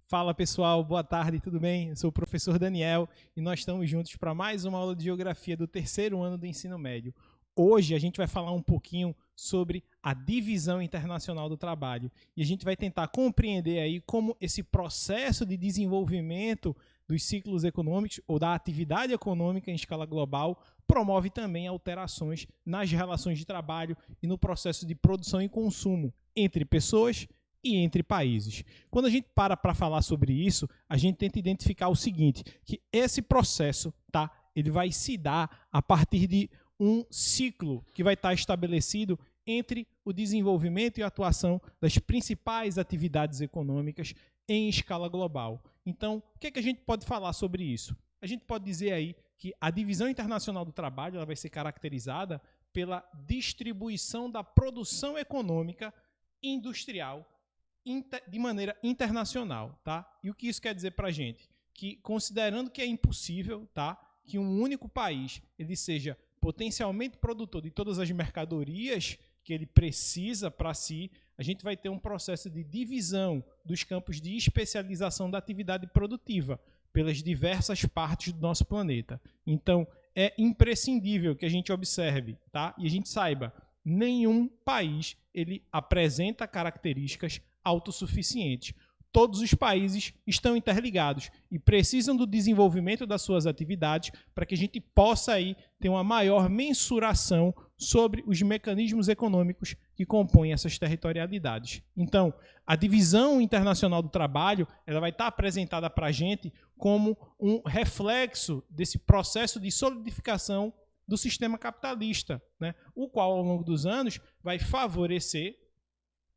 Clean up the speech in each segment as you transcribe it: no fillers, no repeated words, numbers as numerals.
Fala pessoal, boa tarde, tudo bem? Eu sou o professor Daniel e nós estamos juntos para mais uma aula de Geografia do terceiro ano do ensino médio. Hoje a gente vai falar um pouquinho sobre a divisão internacional do trabalho e a gente vai tentar compreender aí como esse processo de desenvolvimento dos ciclos econômicos ou da atividade econômica em escala global promove também alterações nas relações de trabalho e no processo de produção e consumo entre pessoas e entre países. Quando a gente para falar sobre isso, a gente tenta identificar o seguinte, que esse processo, tá, ele vai se dar a partir de um ciclo que vai estar estabelecido entre o desenvolvimento e a atuação das principais atividades econômicas em escala global. Então, o que é que a gente pode falar sobre isso? A gente pode dizer aí que a divisão internacional do trabalho ela vai ser caracterizada pela distribuição da produção econômica industrial de maneira internacional, tá? E o que isso quer dizer para a gente? Que considerando que é impossível, tá, que um único país ele seja potencialmente produtor de todas as mercadorias que ele precisa para si, a gente vai ter um processo de divisão dos campos de especialização da atividade produtiva pelas diversas partes do nosso planeta. Então, é imprescindível que a gente observe, tá? E a gente saiba, nenhum país ele apresenta características autossuficientes. Todos os países estão interligados e precisam do desenvolvimento das suas atividades para que a gente possa aí ter uma maior mensuração sobre os mecanismos econômicos que compõem essas territorialidades. Então, a divisão internacional do trabalho ela vai estar apresentada para a gente como um reflexo desse processo de solidificação do sistema capitalista, né? O qual, ao longo dos anos, vai favorecer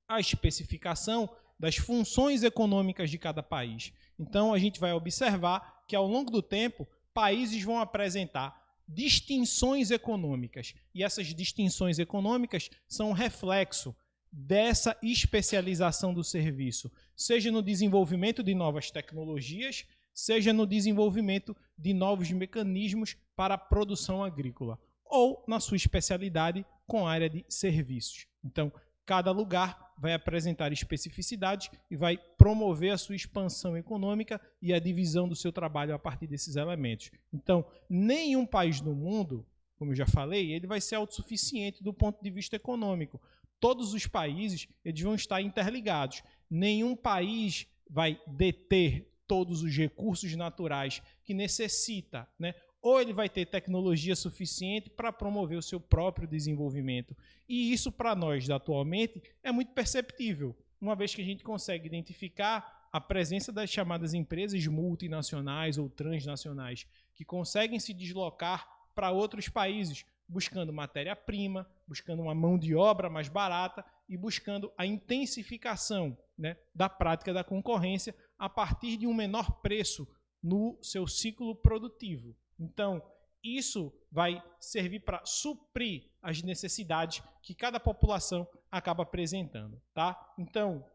a especificação das funções econômicas de cada país. Então, a gente vai observar que, ao longo do tempo, países vão apresentar distinções econômicas. E essas distinções econômicas são reflexo dessa especialização do serviço, seja no desenvolvimento de novas tecnologias, seja no desenvolvimento de novos mecanismos para a produção agrícola, ou na sua especialidade com a área de serviços. Então, cada lugar vai apresentar especificidades e vai promover a sua expansão econômica e a divisão do seu trabalho a partir desses elementos. Então, nenhum país do mundo, como eu já falei, ele vai ser autossuficiente do ponto de vista econômico. Todos os países eles vão estar interligados. Nenhum país vai deter todos os recursos naturais que necessita, né? Ou ele vai ter tecnologia suficiente para promover o seu próprio desenvolvimento. E isso, para nós, atualmente, é muito perceptível, uma vez que a gente consegue identificar a presença das chamadas empresas multinacionais ou transnacionais, que conseguem se deslocar para outros países, buscando matéria-prima, buscando uma mão de obra mais barata e buscando a intensificação, né, da prática da concorrência a partir de um menor preço no seu ciclo produtivo. Então, isso vai servir para suprir as necessidades que cada população acaba apresentando, tá? Então,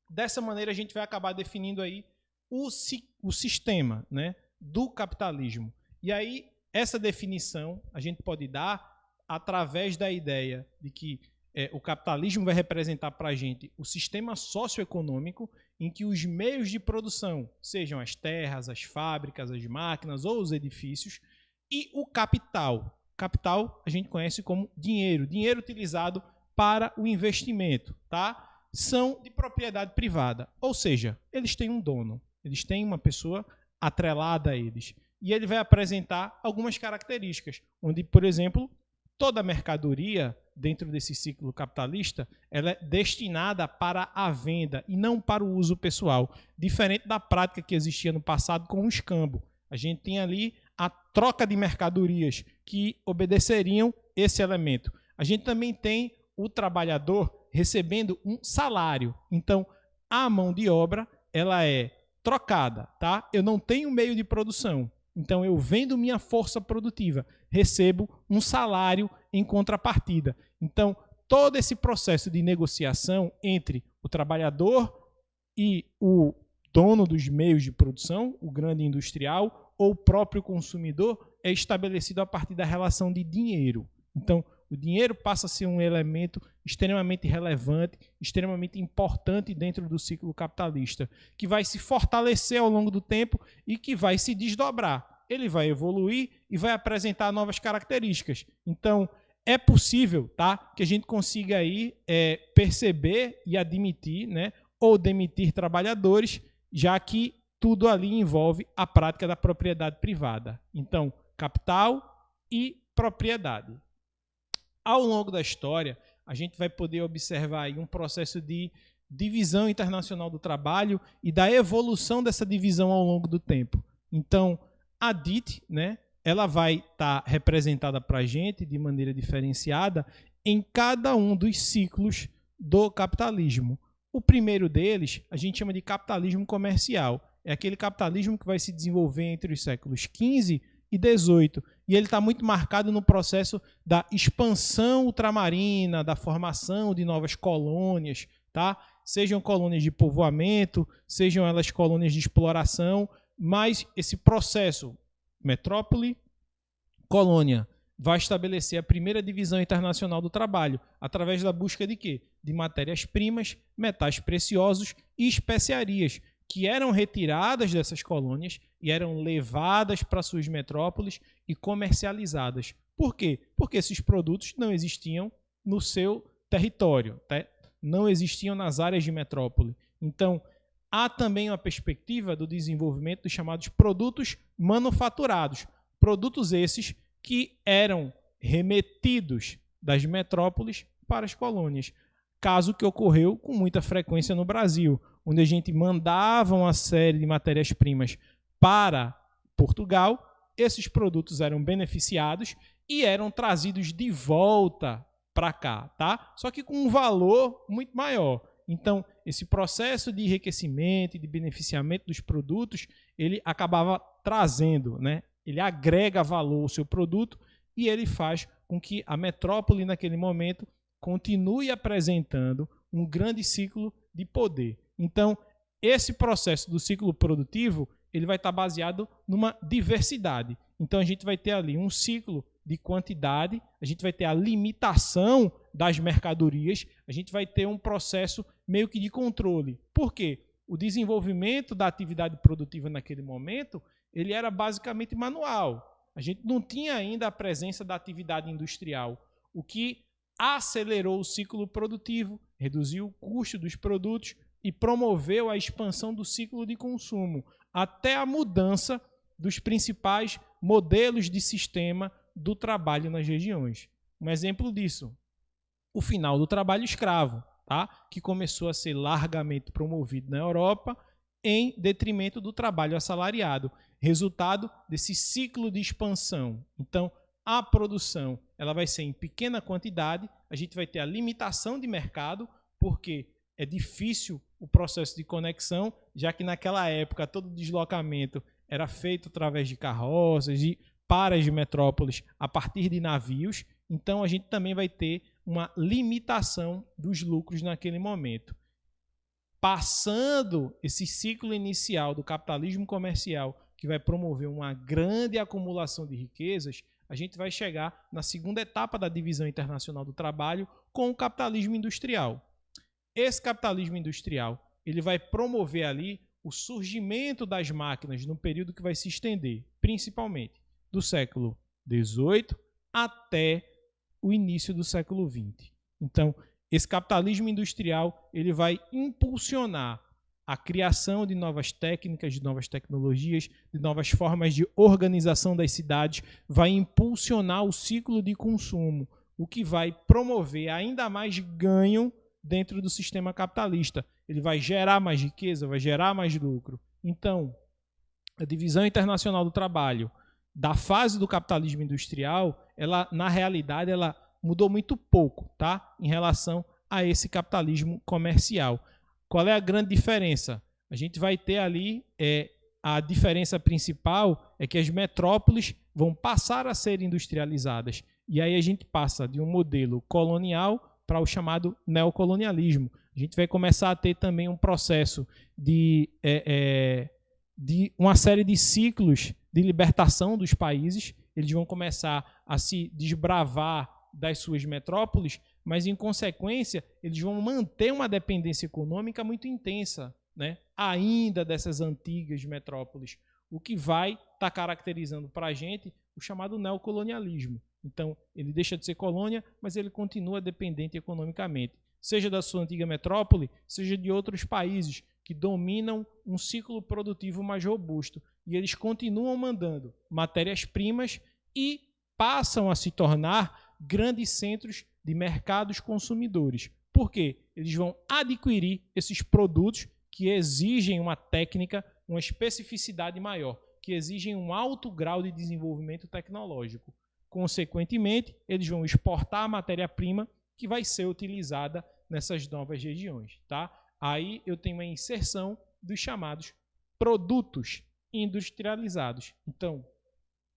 dessa maneira a gente vai acabar definindo aí o sistema, né, do capitalismo. E aí, essa definição a gente pode dar através da ideia de que o capitalismo vai representar para a gente o sistema socioeconômico em que os meios de produção, sejam as terras, as fábricas, as máquinas ou os edifícios, e o capital. Capital a gente conhece como dinheiro, dinheiro utilizado para o investimento, tá? São de propriedade privada, ou seja, eles têm um dono, eles têm uma pessoa atrelada a eles. E ele vai apresentar algumas características, onde, por exemplo, toda mercadoria dentro desse ciclo capitalista, ela é destinada para a venda e não para o uso pessoal, diferente da prática que existia no passado com o escambo. A gente tem ali a troca de mercadorias que obedeceriam esse elemento. A gente também tem o trabalhador recebendo um salário. Então, a mão de obra ela é trocada, tá? Eu não tenho meio de produção. Então, eu vendo minha força produtiva, recebo um salário em contrapartida. Então, todo esse processo de negociação entre o trabalhador e o dono dos meios de produção, o grande industrial, ou o próprio consumidor, é estabelecido a partir da relação de dinheiro. Então, O dinheiro passa a ser um elemento extremamente relevante, extremamente importante dentro do ciclo capitalista, que vai se fortalecer ao longo do tempo e que vai se desdobrar. Ele vai evoluir e vai apresentar novas características. Então, é possível, tá, que a gente consiga aí perceber e admitir, né, ou demitir trabalhadores, já que tudo ali envolve a prática da propriedade privada. Então, capital e propriedade. Ao longo da história, a gente vai poder observar aí um processo de divisão internacional do trabalho e da evolução dessa divisão ao longo do tempo. Então, a DIT, né, ela vai estar representada para a gente de maneira diferenciada em cada um dos ciclos do capitalismo. O primeiro deles, a gente chama de capitalismo comercial. É aquele capitalismo que vai se desenvolver entre os séculos XV e XVIII. E ele está muito marcado no processo da expansão ultramarina, da formação de novas colônias, tá? Sejam colônias de povoamento, sejam elas colônias de exploração, mas esse processo, metrópole, colônia, vai estabelecer a primeira divisão internacional do trabalho, através da busca de quê? De matérias-primas, metais preciosos e especiarias, que eram retiradas dessas colônias e eram levadas para suas metrópoles e comercializadas. Por quê? Porque esses produtos não existiam no seu território, tá? Não existiam nas áreas de metrópole. Então, há também uma perspectiva do desenvolvimento dos chamados produtos manufaturados. Produtos esses que eram remetidos das metrópoles para as colônias. Caso que ocorreu com muita frequência no Brasil, onde a gente mandava uma série de matérias-primas para Portugal, esses produtos eram beneficiados e eram trazidos de volta para cá, tá? Só que com um valor muito maior. Então, esse processo de enriquecimento e de beneficiamento dos produtos, ele acabava trazendo, né? Ele agrega valor ao seu produto e ele faz com que a metrópole, naquele momento, continue apresentando um grande ciclo de poder. Então, esse processo do ciclo produtivo, ele vai estar baseado numa diversidade. Então, a gente vai ter ali um ciclo de quantidade, a gente vai ter a limitação das mercadorias, a gente vai ter um processo meio que de controle. Por quê? O desenvolvimento da atividade produtiva naquele momento, ele era basicamente manual. A gente não tinha ainda a presença da atividade industrial, o que acelerou o ciclo produtivo, reduziu o custo dos produtos e promoveu a expansão do ciclo de consumo, até a mudança dos principais modelos de sistema do trabalho nas regiões. Um exemplo disso, o final do trabalho escravo, tá? Que começou a ser largamente promovido na Europa em detrimento do trabalho assalariado, resultado desse ciclo de expansão. Então, a produção ela vai ser em pequena quantidade, a gente vai ter a limitação de mercado, porque é difícil o processo de conexão, já que naquela época todo deslocamento era feito através de carroças e para as metrópoles a partir de navios, então a gente também vai ter uma limitação dos lucros naquele momento. Passando esse ciclo inicial do capitalismo comercial, que vai promover uma grande acumulação de riquezas, a gente vai chegar na segunda etapa da divisão internacional do trabalho com o capitalismo industrial. Esse capitalismo industrial ele vai promover ali o surgimento das máquinas num período que vai se estender, principalmente do século XVIII até o início do século XX. Então, esse capitalismo industrial ele vai impulsionar a criação de novas técnicas, de novas tecnologias, de novas formas de organização das cidades, vai impulsionar o ciclo de consumo, o que vai promover ainda mais ganho dentro do sistema capitalista. Ele vai gerar mais riqueza, vai gerar mais lucro. Então, a divisão internacional do trabalho da fase do capitalismo industrial, ela na realidade ela mudou muito pouco, tá? Em relação a esse capitalismo comercial. Qual é a grande diferença? A gente vai ter ali a diferença principal é que as metrópoles vão passar a ser industrializadas. E aí a gente passa de um modelo colonial para o chamado neocolonialismo. A gente vai começar a ter também um processo de uma série de ciclos de libertação dos países. Eles vão começar a se desbravar das suas metrópoles, mas, em consequência, eles vão manter uma dependência econômica muito intensa, né, ainda dessas antigas metrópoles, o que vai estar caracterizando para a gente o chamado neocolonialismo. Então, ele deixa de ser colônia, mas ele continua dependente economicamente, seja da sua antiga metrópole, seja de outros países que dominam um ciclo produtivo mais robusto. E eles continuam mandando matérias-primas e passam a se tornar grandes centros de mercados consumidores. Por quê? Eles vão adquirir esses produtos que exigem uma técnica, uma especificidade maior, que exigem um alto grau de desenvolvimento tecnológico. Consequentemente, eles vão exportar a matéria-prima que vai ser utilizada nessas novas regiões. Tá? Aí eu tenho a inserção dos chamados produtos industrializados. Então,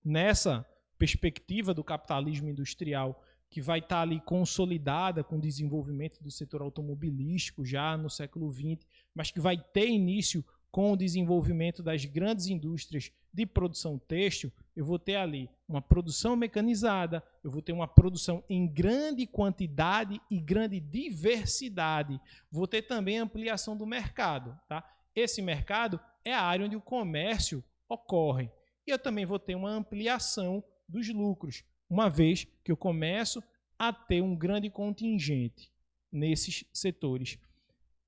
nessa perspectiva do capitalismo industrial, que vai estar ali consolidada com o desenvolvimento do setor automobilístico já no século XX, mas que vai ter início com o desenvolvimento das grandes indústrias de produção têxtil, eu vou ter ali uma produção mecanizada, eu vou ter uma produção em grande quantidade e grande diversidade. Vou ter também ampliação do mercado. Tá? Esse mercado é a área onde o comércio ocorre. E eu também vou ter uma ampliação dos lucros, uma vez que eu começo a ter um grande contingente nesses setores.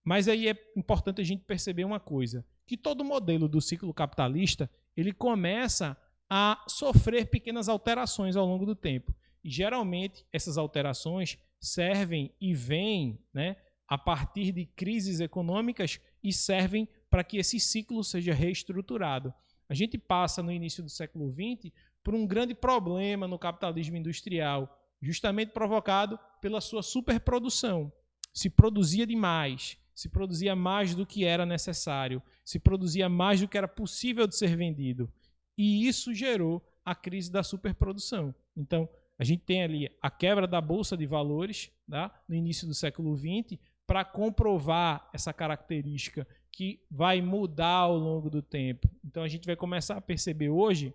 Mas aí é importante a gente perceber uma coisa, que todo modelo do ciclo capitalista ele começa a sofrer pequenas alterações ao longo do tempo. E geralmente essas alterações servem e vêm, né, a partir de crises econômicas e servem para que esse ciclo seja reestruturado. A gente passa no início do século XX por um grande problema no capitalismo industrial, justamente provocado pela sua superprodução. Se produzia demais, se produzia mais do que era necessário, se produzia mais do que era possível de ser vendido. E isso gerou a crise da superprodução. Então, a gente tem ali a quebra da Bolsa de Valores, tá, no início do século XX, para comprovar essa característica que vai mudar ao longo do tempo. Então, a gente vai começar a perceber hoje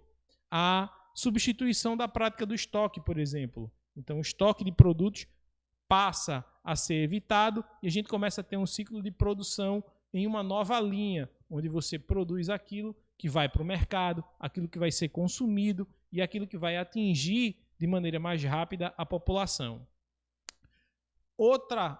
a substituição da prática do estoque, por exemplo. Então, o estoque de produtos passa a ser evitado e a gente começa a ter um ciclo de produção em uma nova linha, onde você produz aquilo que vai para o mercado, aquilo que vai ser consumido e aquilo que vai atingir de maneira mais rápida a população. Outra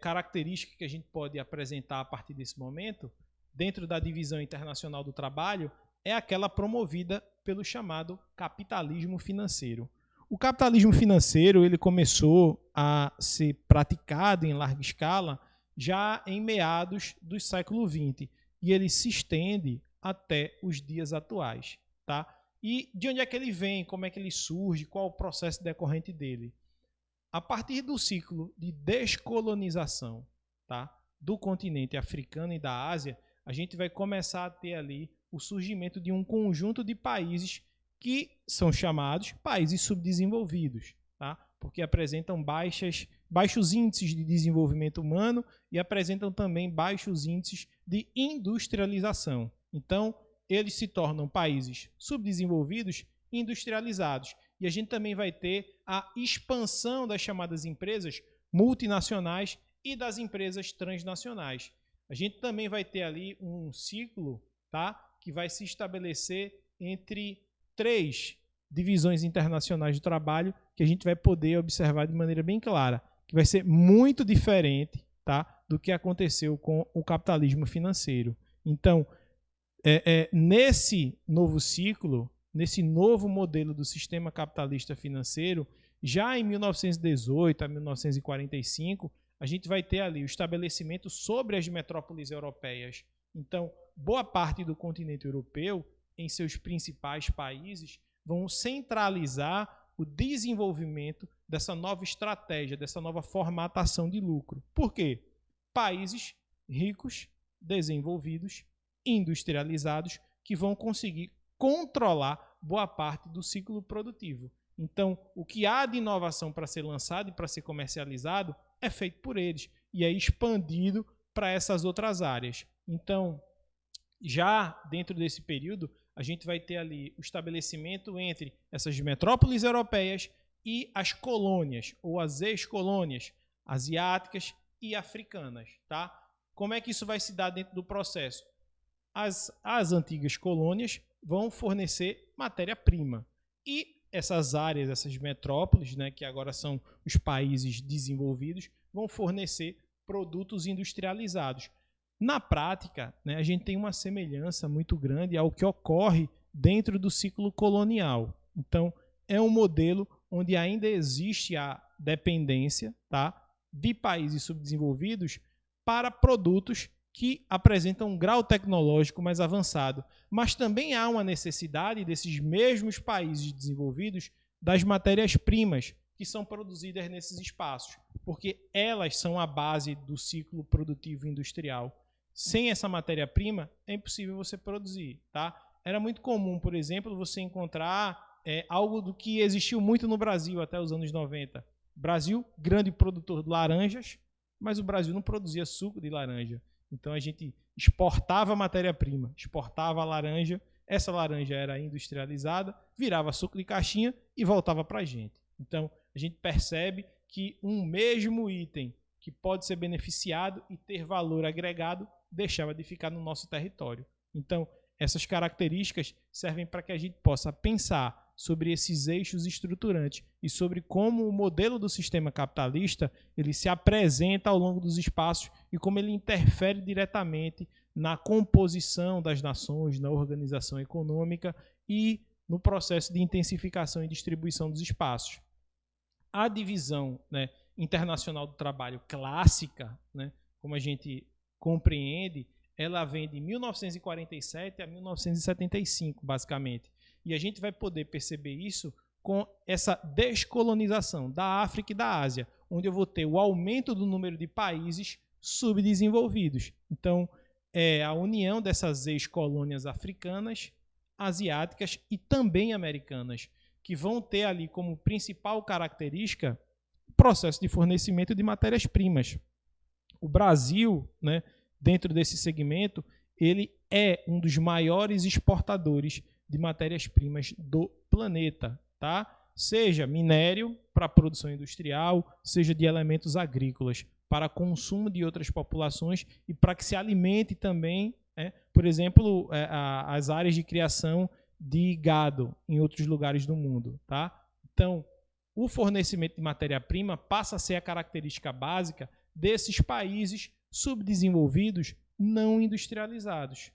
característica que a gente pode apresentar a partir desse momento, dentro da divisão internacional do trabalho, é aquela promovida pelo chamado capitalismo financeiro. O capitalismo financeiro ele começou a ser praticado em larga escala já em meados do século XX e ele se estende até os dias atuais. Tá? E de onde é que ele vem, como é que ele surge, qual o processo decorrente dele? A partir do ciclo de descolonização, tá, do continente africano e da Ásia, a gente vai começar a ter ali o surgimento de um conjunto de países que são chamados países subdesenvolvidos, tá? Porque apresentam baixos índices de desenvolvimento humano e apresentam também baixos índices de industrialização. Então, eles se tornam países subdesenvolvidos e industrializados. E a gente também vai ter a expansão das chamadas empresas multinacionais e das empresas transnacionais. A gente também vai ter ali um ciclo, tá, que vai se estabelecer entre 3 divisões internacionais do trabalho que a gente vai poder observar de maneira bem clara, que vai ser muito diferente, tá, do que aconteceu com o capitalismo financeiro. Então, nesse novo ciclo, nesse novo modelo do sistema capitalista financeiro, já em 1918 a 1945, a gente vai ter ali o estabelecimento sobre as metrópoles europeias. Então, boa parte do continente europeu, em seus principais países, vão centralizar o desenvolvimento dessa nova estratégia, dessa nova formatação de lucro. Por quê? Países ricos, desenvolvidos, industrializados, que vão conseguir controlar boa parte do ciclo produtivo. Então, o que há de inovação para ser lançado e para ser comercializado é feito por eles e é expandido para essas outras áreas. Então, já dentro desse período, a gente vai ter ali o estabelecimento entre essas metrópoles europeias e as colônias, ou as ex-colônias, asiáticas e africanas. Tá? Como é que isso vai se dar dentro do processo? As antigas colônias vão fornecer matéria-prima. E essas áreas, essas metrópoles, né, que agora são os países desenvolvidos, vão fornecer produtos industrializados. Na prática, né, a gente tem uma semelhança muito grande ao que ocorre dentro do ciclo colonial. Então, é um modelo onde ainda existe a dependência, tá, de países subdesenvolvidos para produtos que apresentam um grau tecnológico mais avançado. Mas também há uma necessidade desses mesmos países desenvolvidos das matérias-primas que são produzidas nesses espaços, porque elas são a base do ciclo produtivo industrial. Sem essa matéria-prima, é impossível você produzir. Tá? Era muito comum, por exemplo, você encontrar algo do que existiu muito no Brasil até os anos 90. Brasil, grande produtor de laranjas, mas o Brasil não produzia suco de laranja. Então a gente exportava matéria-prima, exportava a laranja, essa laranja era industrializada, virava suco de caixinha e voltava para a gente. Então a gente percebe que um mesmo item que pode ser beneficiado e ter valor agregado deixava de ficar no nosso território. Então essas características servem para que a gente possa pensar sobre esses eixos estruturantes e sobre como o modelo do sistema capitalista ele se apresenta ao longo dos espaços e como ele interfere diretamente na composição das nações, na organização econômica e no processo de intensificação e distribuição dos espaços. A divisão, né, internacional do trabalho clássica, né, como a gente compreende, ela vem de 1947 a 1975, basicamente. E a gente vai poder perceber isso com essa descolonização da África e da Ásia, onde eu vou ter o aumento do número de países subdesenvolvidos. Então, é a união dessas ex-colônias africanas, asiáticas e também americanas, que vão ter ali como principal característica o processo de fornecimento de matérias-primas. O Brasil, né, dentro desse segmento, ele é um dos maiores exportadores de matérias-primas do planeta, tá? Seja minério para produção industrial, seja de elementos agrícolas para consumo de outras populações e para que se alimente também, por exemplo, as áreas de criação de gado em outros lugares do mundo, tá? Então, o fornecimento de matéria-prima passa a ser a característica básica desses países subdesenvolvidos não industrializados.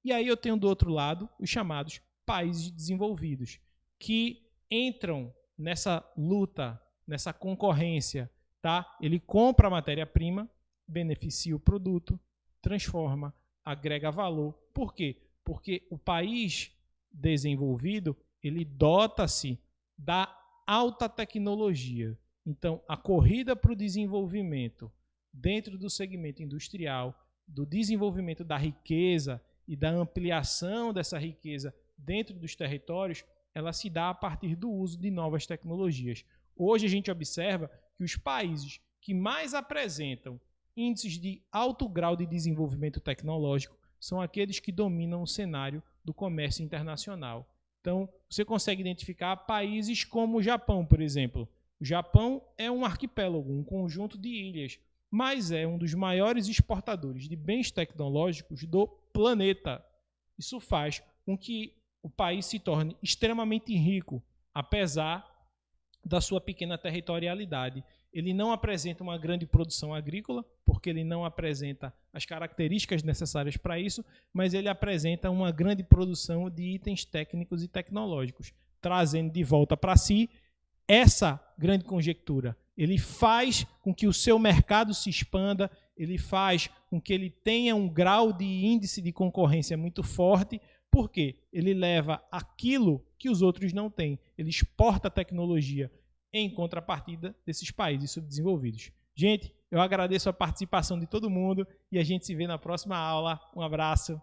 E aí eu tenho do outro lado os chamados países desenvolvidos, que entram nessa luta, nessa concorrência. Tá? Ele compra a matéria-prima, beneficia o produto, transforma, agrega valor. Por quê? Porque o país desenvolvido ele dota-se da alta tecnologia. Então, a corrida para o desenvolvimento dentro do segmento industrial, do desenvolvimento da riqueza e da ampliação dessa riqueza dentro dos territórios, ela se dá a partir do uso de novas tecnologias. Hoje a gente observa que os países que mais apresentam índices de alto grau de desenvolvimento tecnológico são aqueles que dominam o cenário do comércio internacional. Então, você consegue identificar países como o Japão, por exemplo. O Japão é um arquipélago, um conjunto de ilhas, mas é um dos maiores exportadores de bens tecnológicos do planeta. Isso faz com que o país se torne extremamente rico, apesar da sua pequena territorialidade. Ele não apresenta uma grande produção agrícola, porque ele não apresenta as características necessárias para isso, mas ele apresenta uma grande produção de itens técnicos e tecnológicos, trazendo de volta para si essa grande conjectura. Ele faz com que o seu mercado se expanda, ele faz com que ele tenha um grau de índice de concorrência muito forte, porque ele leva aquilo que os outros não têm. Ele exporta a tecnologia em contrapartida desses países subdesenvolvidos. Gente, eu agradeço a participação de todo mundo e a gente se vê na próxima aula. Um abraço.